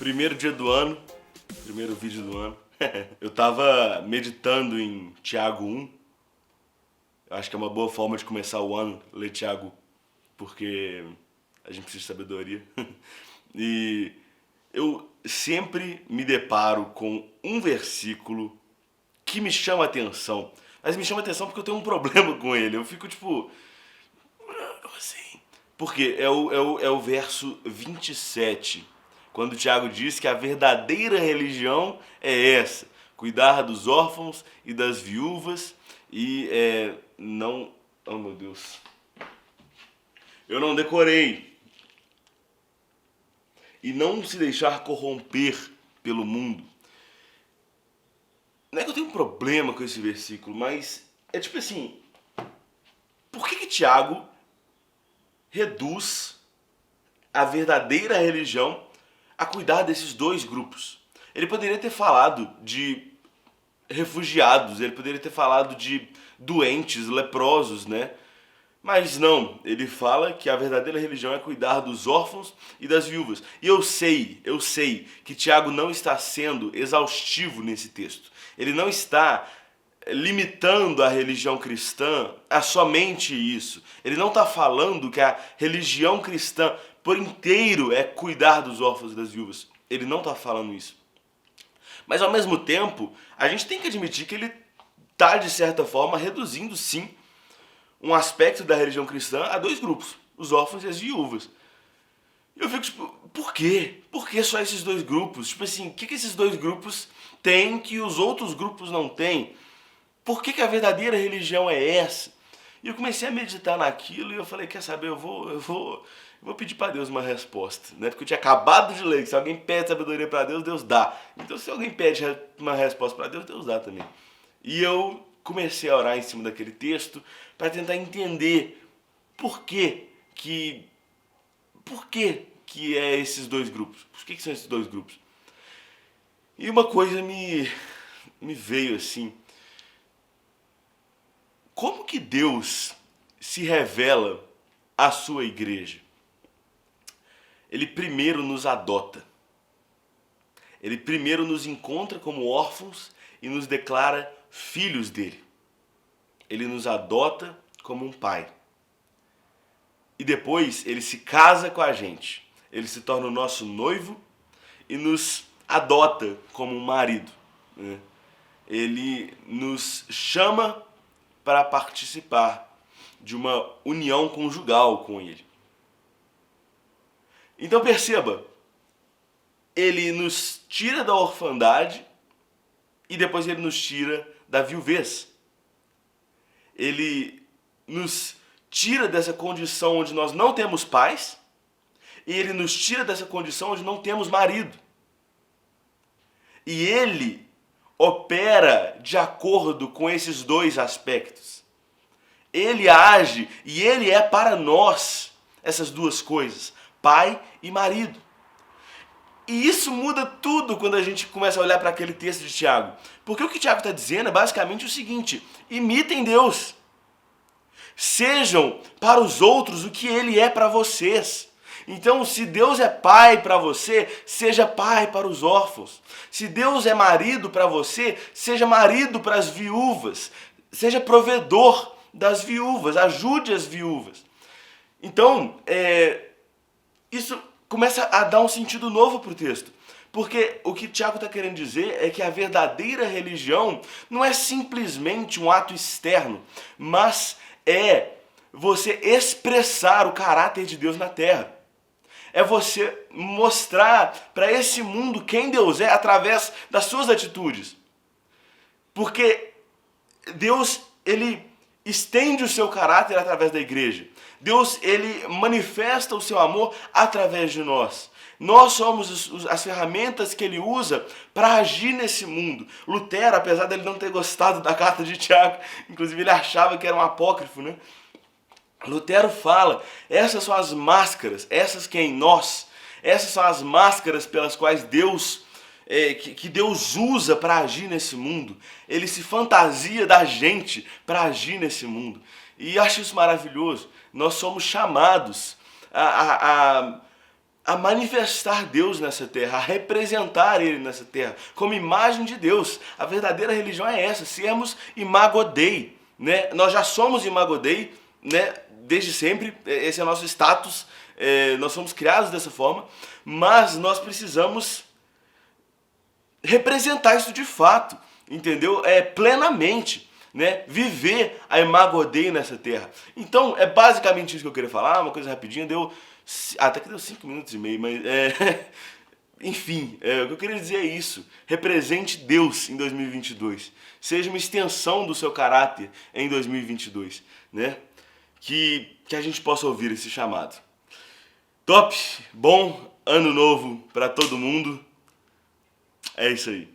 Primeiro dia do ano, primeiro vídeo do ano. Eu tava meditando em Tiago 1. Eu acho que é uma boa forma de começar o ano, ler Tiago, porque a gente precisa de sabedoria. E eu sempre me deparo com um versículo que me chama a atenção. Mas me chama a atenção porque eu tenho um problema com ele. Eu fico tipo, assim. Porque é o verso 27, quando o Tiago diz que a verdadeira religião é essa: cuidar dos órfãos e das viúvas e não... Oh, meu Deus. Eu não decorei. E não se deixar corromper pelo mundo. Não é que eu tenho um problema com esse versículo, mas é tipo assim, por que Tiago reduz a verdadeira religião a cuidar desses dois grupos? Ele poderia ter falado de refugiados, ele poderia ter falado de doentes, leprosos, né? Mas não, ele fala que a verdadeira religião é cuidar dos órfãos e das viúvas. E eu sei que Tiago não está sendo exaustivo nesse texto. Ele não está limitando a religião cristã a somente isso. Ele não está falando que a religião cristã por inteiro é cuidar dos órfãos e das viúvas. Ele não está falando isso. Mas ao mesmo tempo, a gente tem que admitir que ele está, de certa forma, reduzindo sim um aspecto da religião cristã a dois grupos: os órfãos e as viúvas. E eu fico tipo, por quê? Por que só esses dois grupos? Tipo assim, o que esses dois grupos têm que os outros grupos não têm? Por que a verdadeira religião é essa? E eu comecei a meditar naquilo e eu falei, quer saber, eu vou pedir para Deus uma resposta, né? Porque eu tinha acabado de ler que se alguém pede sabedoria para Deus, Deus dá. Então se alguém pede uma resposta para Deus, Deus dá também. E eu comecei a orar em cima daquele texto para tentar entender por que é esses dois grupos. Por que são esses dois grupos? E uma coisa me veio assim: como que Deus se revela à sua igreja? Ele primeiro nos adota. Ele primeiro nos encontra como órfãos e nos declara filhos dele. Ele nos adota como um pai. E depois ele se casa com a gente. Ele se torna o nosso noivo e nos adota como um marido, né? Ele nos chama para participar de uma união conjugal com ele. Então perceba, ele nos tira da orfandade e depois ele nos tira da viuvez. Ele nos tira dessa condição onde nós não temos pais e ele nos tira dessa condição onde não temos marido. E ele opera de acordo com esses dois aspectos. Ele age e ele é para nós essas duas coisas: pai e marido. E isso muda tudo quando a gente começa a olhar para aquele texto de Tiago. Porque o que Tiago está dizendo é basicamente o seguinte: imitem Deus. Sejam para os outros o que ele é para vocês. Então, se Deus é pai para você, seja pai para os órfãos. Se Deus é marido para você, seja marido para as viúvas. Seja provedor das viúvas, ajude as viúvas. Então, isso começa a dar um sentido novo para o texto. Porque o que Tiago está querendo dizer é que a verdadeira religião não é simplesmente um ato externo, mas é você expressar o caráter de Deus na terra. É você mostrar para esse mundo quem Deus é através das suas atitudes. Porque Deus, ele estende o seu caráter através da igreja. Deus, ele manifesta o seu amor através de nós. Nós somos as ferramentas que ele usa para agir nesse mundo. Lutero, apesar dele não ter gostado da carta de Tiago, inclusive ele achava que era um apócrifo, né? Lutero fala, essas são as máscaras, essas que é em nós, essas são as máscaras pelas quais Deus, que Deus usa para agir nesse mundo. Ele se fantasia da gente para agir nesse mundo. E eu acho isso maravilhoso. Nós somos chamados a a manifestar Deus nessa terra, a representar Ele nessa terra, como imagem de Deus. A verdadeira religião é essa, sermos imago Dei, né? Nós já somos imago Dei, né? Desde sempre, esse é o nosso status, nós somos criados dessa forma, mas nós precisamos representar isso de fato, entendeu? Plenamente, né? Viver a imago Dei nessa terra. Então, é basicamente isso que eu queria falar, uma coisa rapidinha, até que deu 5 minutos e meio, mas enfim, o que eu queria dizer é isso. Represente Deus em 2022. Seja uma extensão do seu caráter em 2022, né? Que a gente possa ouvir esse chamado. Top! Bom ano novo para todo mundo. É isso aí.